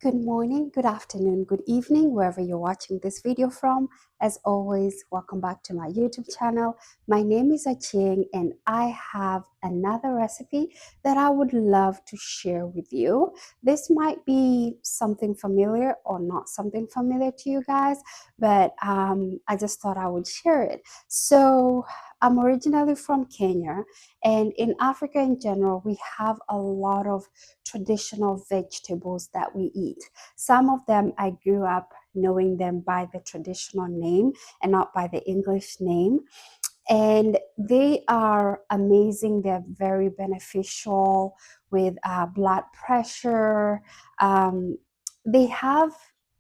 Good morning, good afternoon, good evening, wherever you're watching this video from. As always, welcome back to my YouTube channel. My name is Aching and I have another recipe that I would love to share with you. This might be something familiar or not something familiar to you guys, but I just thought I would share it. So I'm originally from Kenya, and in Africa in general, we have a lot of traditional vegetables that we eat. Some of them I grew up knowing them by the traditional name and not by the English name. And they are amazing. They're very beneficial with blood pressure. They have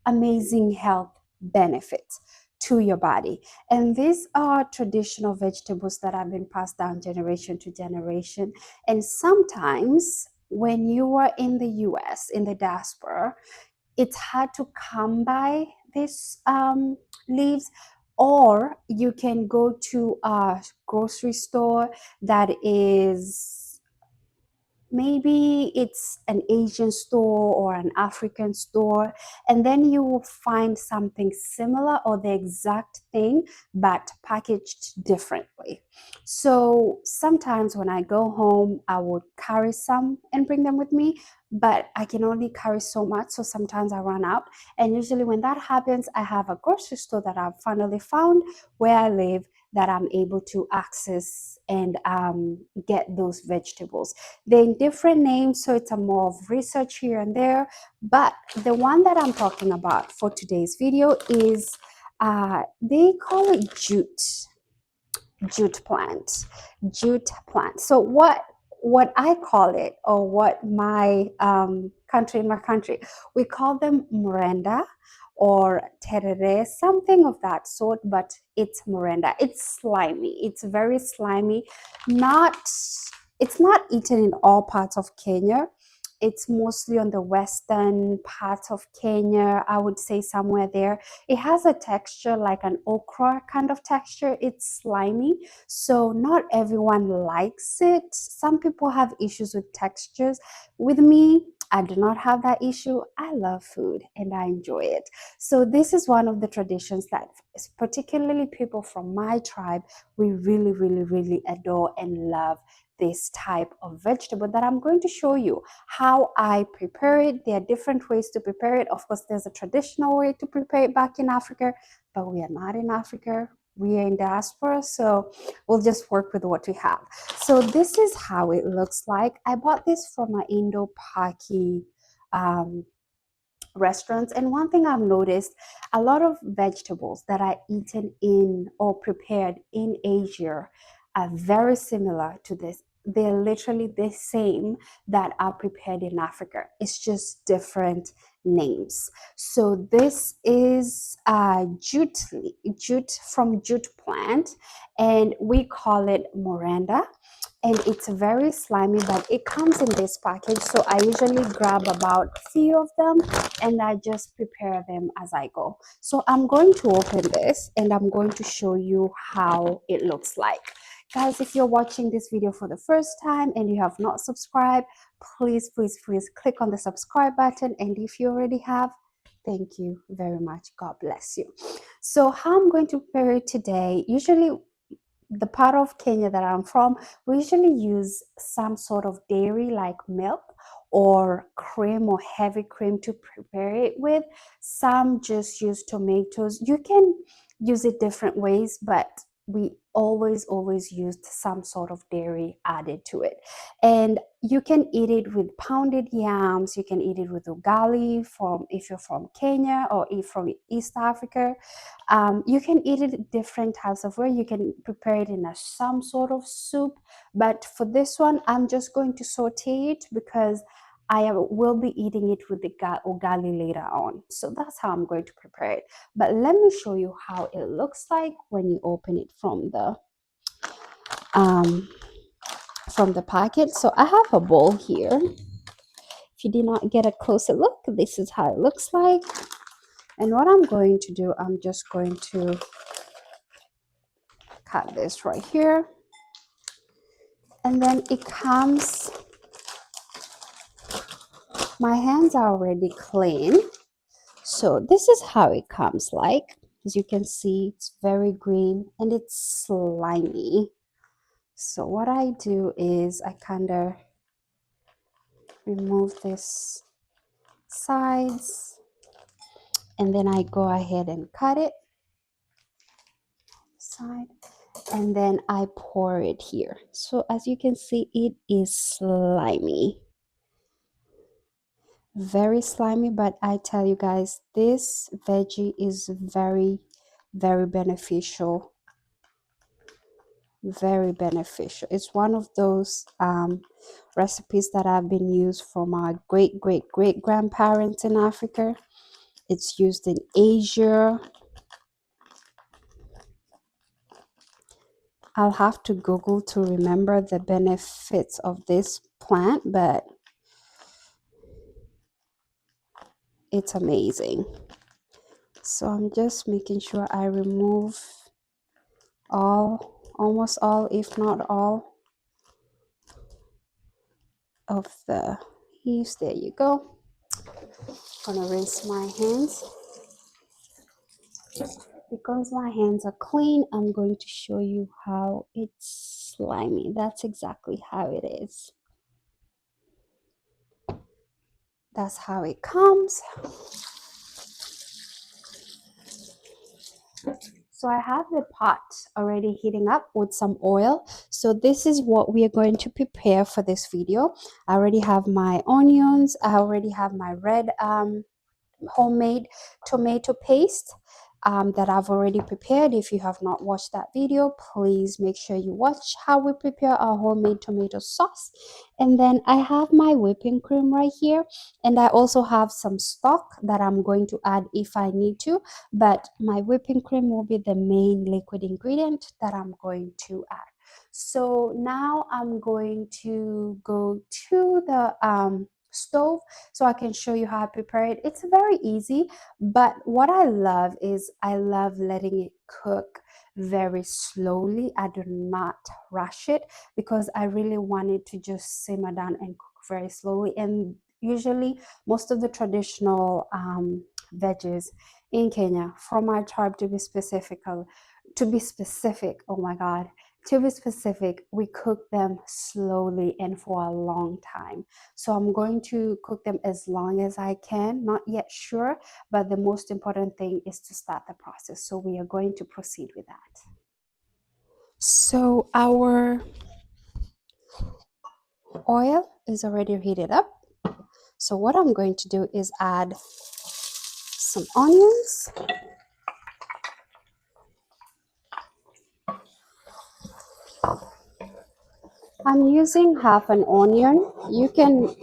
amazing health benefits to your body. And these are traditional vegetables that have been passed down generation to generation. And sometimes when you are in the US, in the diaspora, it's hard to come by these leaves, or you can go to a grocery store that is, maybe it's an Asian store or an African store, and then you will find something similar or the exact thing but packaged differently. So sometimes when I go home, I would carry some and bring them with me, but I can only carry so much, so sometimes I run out. And usually when that happens, I have a grocery store that I've finally found where I live that I'm able to access and get those vegetables. They're in different names, so it's a more of research here and there. But the one that I'm talking about for today's video is, they call it jute plant. Jute plant. So what I call it, or what my country, in my country, we call them Mrenda or terere, something of that sort, but it's Mrenda. It's slimy. It's very slimy. It's not eaten in all parts of Kenya. It's mostly on the western parts of Kenya, I would say somewhere there. It has a texture like an okra kind of texture. It's slimy, so not everyone likes it. Some people have issues with textures. With me, I do not have that issue. I love food and I enjoy it. So this is one of the traditions that particularly people from my tribe, we really, really, really adore and love this type of vegetable that I'm going to show you how I prepare it. There are different ways to prepare it. Of course, there's a traditional way to prepare it back in Africa, but we are not in Africa. We are in diaspora, so we'll just work with what we have. So this is how it looks like. I bought this from an Indo-Paki restaurants, and one thing I've noticed, a lot of vegetables that are eaten in or prepared in Asia are very similar to this. They're literally the same that are prepared in Africa. It's just different names. So this is jute from jute plant, and we call it Mrenda. And it's very slimy, but it comes in this package. So I usually grab about a few of them and I just prepare them as I go. So I'm going to open this and I'm going to show you how it looks like. Guys, if you're watching this video for the first time and you have not subscribed, please, please, please click on the subscribe button. And if you already have, thank you very much. God bless you. So how I'm going to prepare it today, usually the part of Kenya that I'm from, we usually use some sort of dairy like milk or cream or heavy cream to prepare it with. Some just use tomatoes. You can use it different ways, but we always used some sort of dairy added to it. And you can eat it with pounded yams. You can eat it with ugali from, if you're from Kenya or if from East Africa. You can eat it different types of way. You can prepare it in some sort of soup, but for this one, I'm just going to saute it because I will be eating it with the ugali later on. So that's how I'm going to prepare it. But let me show you how it looks like when you open it from the packet. So I have a bowl here. If you did not get a closer look, this is how it looks like. And what I'm going to do, I'm just going to cut this right here. And then it comes My hands are already clean. So this is how it comes like. As you can see, it's very green and it's slimy. So what I do is I kind of remove this sides and then I go ahead and cut it side and then I pour it here. So as you can see, it is slimy. Very slimy, but I tell you guys, this veggie is very, very beneficial. Very beneficial. It's one of those recipes that have been used from our great grandparents in Africa. It's used in Asia. I'll have to Google to remember the benefits of this plant, but it's amazing. So I'm just making sure I remove almost all, if not all, of the leaves. There you go. Gonna rinse my hands. Because my hands are clean, I'm going to show you how it's slimy. That's exactly how it is. That's how it comes. So I have the pot already heating up with some oil. So this is what we are going to prepare for this video. I already have my onions. I already have my red homemade tomato paste that I've already prepared. If you have not watched that video, please make sure you watch how we prepare our homemade tomato sauce. And then I have my whipping cream right here, and I also have some stock that I'm going to add if I need to, but my whipping cream will be the main liquid ingredient that I'm going to add. So now I'm going to go to the stove so I can show you how I prepare it. It's very easy, but what I love is I love letting it cook very slowly. I do not rush it because I really want it to just simmer down and cook very slowly. And usually most of the traditional veggies in Kenya, from my tribe to be specific, oh my God, to be specific, we cook them slowly and for a long time. So I'm going to cook them as long as I can, not yet sure, but the most important thing is to start the process. So we are going to proceed with that. So our oil is already heated up. So what I'm going to do is add some onions. I'm using half an onion. You can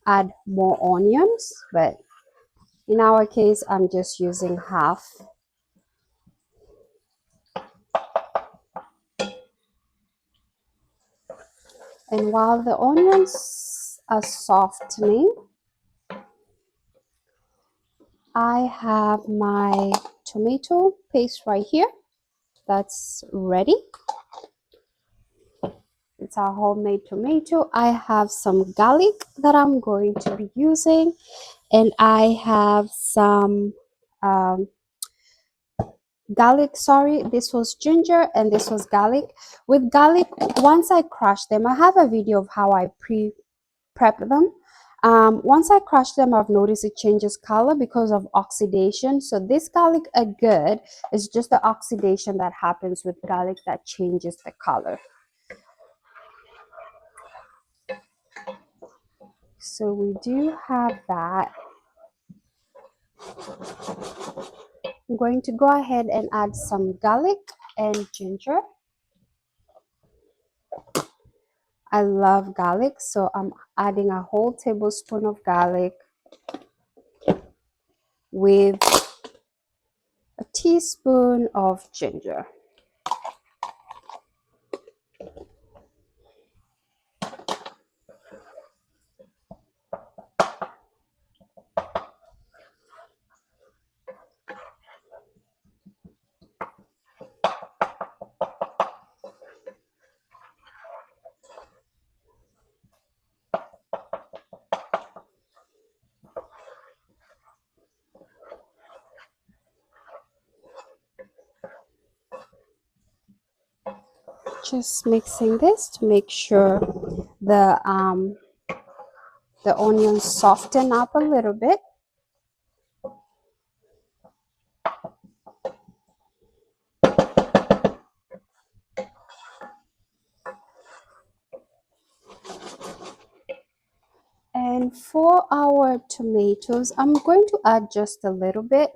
add more onions, but in our case, I'm just using half. And while the onions are softening, I have my tomato paste right here that's ready. It's our homemade tomato. I have some garlic that I'm going to be using, and I have some garlic. Sorry, this was ginger and this was garlic. With garlic, once I crush them, I have a video of how I prep them. Once I crush them, I've noticed it changes color because of oxidation. So this garlic are good. It's just the oxidation that happens with garlic that changes the color. So we do have that. I'm going to go ahead and add some garlic and ginger. I love garlic, so I'm adding a whole tablespoon of garlic with a teaspoon of ginger. Just mixing this to make sure the onions soften up a little bit. And for our tomatoes, I'm going to add just a little bit.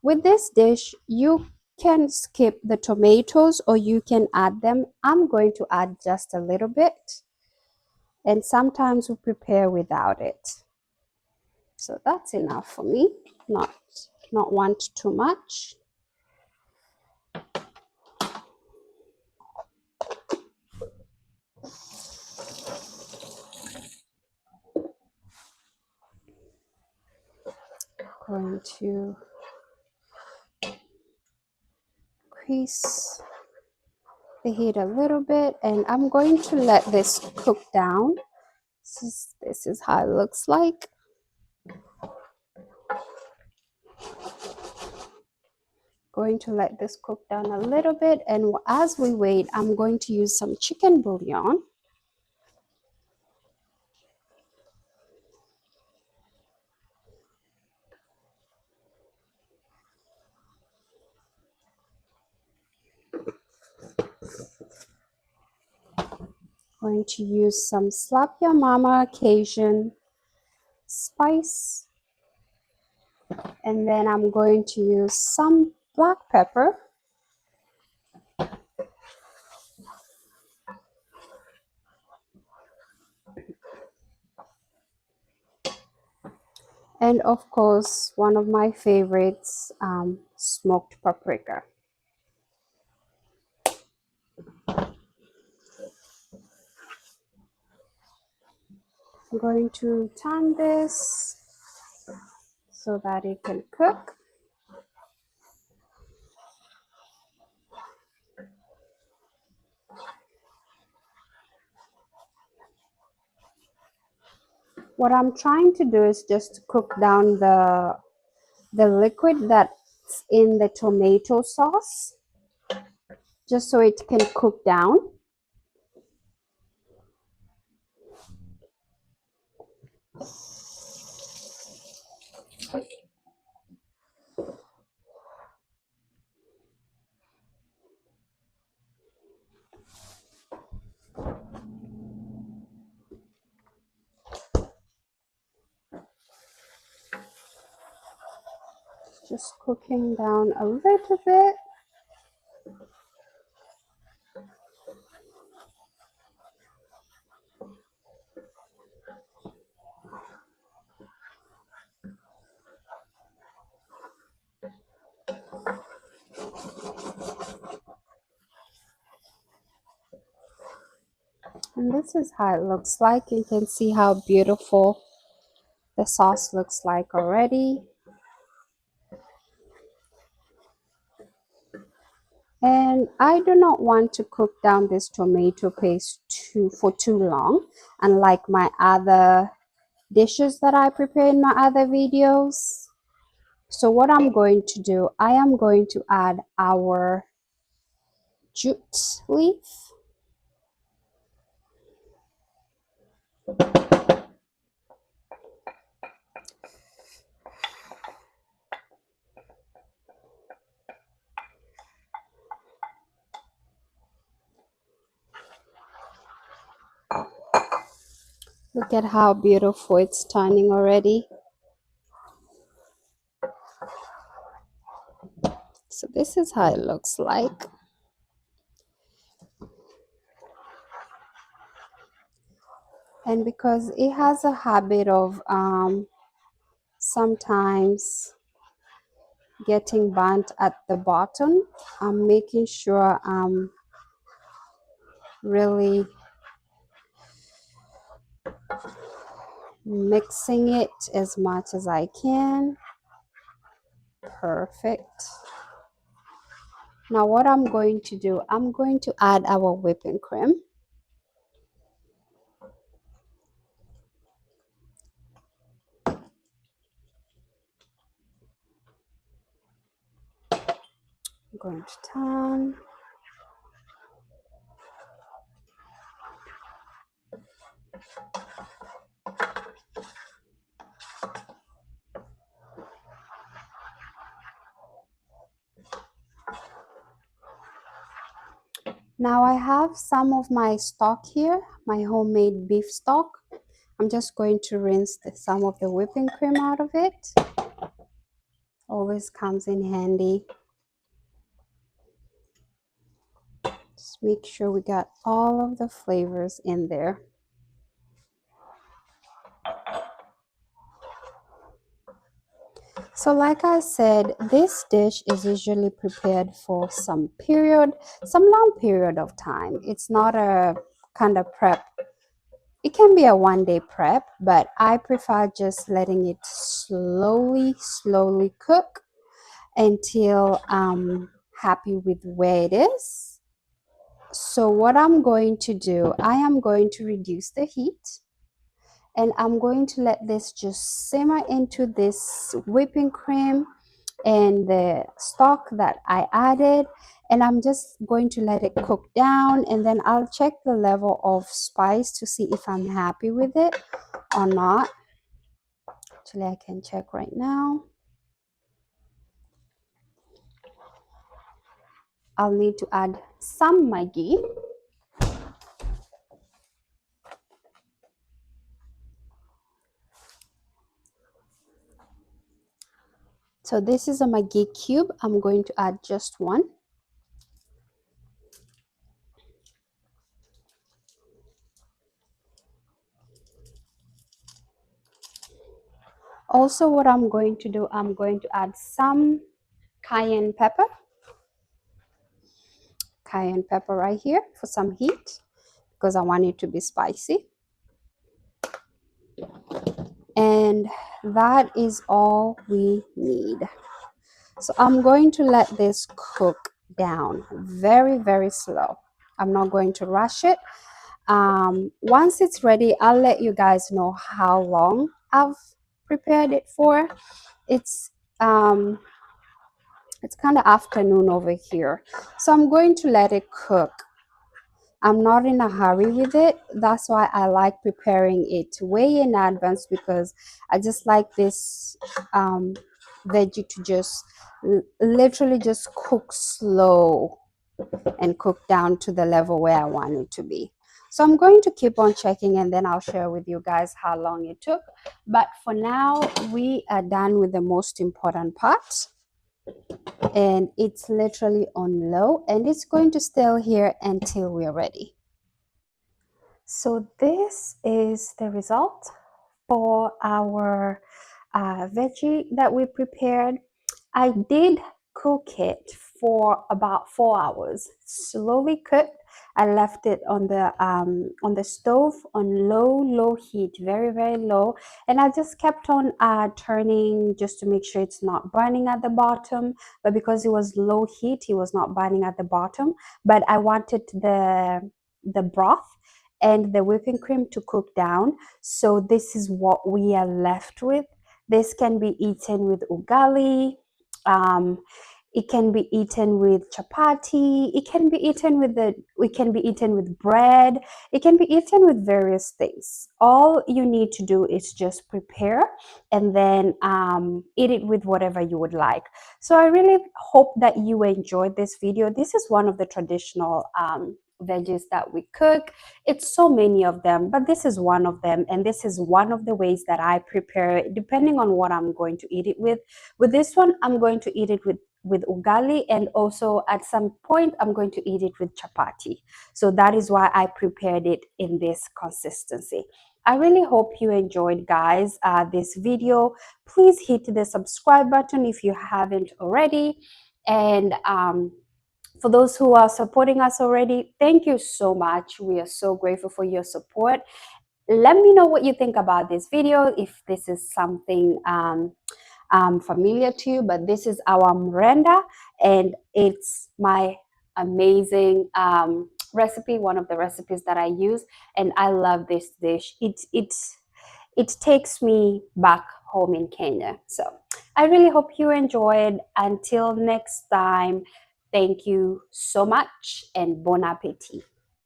With this dish, you can skip the tomatoes or you can add them. I'm going to add just a little bit. And sometimes we prepare without it. So that's enough for me. Not want too much. Going to increase the heat a little bit, and I'm going to let this cook down. This is how it looks like. Going to let this cook down a little bit, and as we wait, I'm going to use some chicken bouillon. Going to use some Slap Your Mama Cajun spice, and then I'm going to use some black pepper. And of course, one of my favorites, smoked paprika. I'm going to turn this so that it can cook. What I'm trying to do is just cook down the liquid that's in the tomato sauce, just so it can cook down. Just cooking down a little bit. And this is how it looks like. You can see how beautiful the sauce looks like already. And I do not want to cook down this tomato paste for too long, unlike my other dishes that I prepare in my other videos. So what I'm going to do, I am going to add our jute leaf. Look at how beautiful it's turning already. So this is how it looks like. And because it has a habit of sometimes getting burnt at the bottom, I'm making sure I'm really mixing it as much as I can. Perfect. Now what I'm going to do, I'm going to add our whipping cream. I'm going to turn. Now I have some of my stock here, my homemade beef stock. I'm just going to rinse some of the whipping cream out of it. Always comes in handy. Just make sure we got all of the flavors in there. So like I said, this dish is usually prepared for some long period of time. It's not a kind of prep. It can be a 1 day prep, but I prefer just letting it slowly cook until I'm happy with where it is. So what I'm going to do, I am going to reduce the heat and I'm going to let this just simmer into this whipping cream and the stock that I added, and I'm just going to let it cook down, and then I'll check the level of spice to see if I'm happy with it or not. Actually, I can check right now. I'll need to add some Maggi. So this is a Maggi cube. I'm going to add just one. Also, what I'm going to do, I'm going to add some cayenne pepper. Cayenne pepper right here for some heat because I want it to be spicy. And that is all we need. So I'm going to let this cook down very slow. I'm not going to rush it. Once it's ready, I'll let you guys know how long I've prepared it for. It's um, it's kind of afternoon over here, so I'm going to let it cook. I'm not in a hurry with it. That's why I like preparing it way in advance, because I just like this veggie to just literally just cook slow and cook down to the level where I want it to be. So I'm going to keep on checking and then I'll share with you guys how long it took. But for now, we are done with the most important part. And it's literally on low and it's going to stay here until we're ready. So this is the result for our veggie that we prepared. I did cook it for about 4 hours, slowly cooked. I left it on the stove on low heat, very low, and I just kept on turning just to make sure it's not burning at the bottom. But because it was low heat, it was not burning at the bottom. But I wanted the broth and the whipping cream to cook down. So this is what we are left with. This can be eaten with ugali. Um, it can be eaten with chapati. It can be eaten with bread. It can be eaten with various things. All you need to do is just prepare and then eat it with whatever you would like. So I really hope that you enjoyed this video. This is one of the traditional veggies that we cook. It's so many of them, but this is one of them, and this is one of the ways that I prepare it, depending on what I'm going to eat it with. With this one, I'm going to eat it with ugali, and also at some point I'm going to eat it with chapati. So that is why I prepared it in this consistency. I really hope you enjoyed, guys, this video. Please hit the subscribe button if you haven't already, and for those who are supporting us already, thank you so much. We are so grateful for your support. Let me know what you think about this video, if this is something familiar to you. But this is our Mrenda, and it's my amazing recipe, one of the recipes that I use, and I love this dish. It takes me back home in Kenya. So I really hope you enjoyed. Until next time, thank you so much and bon appetit.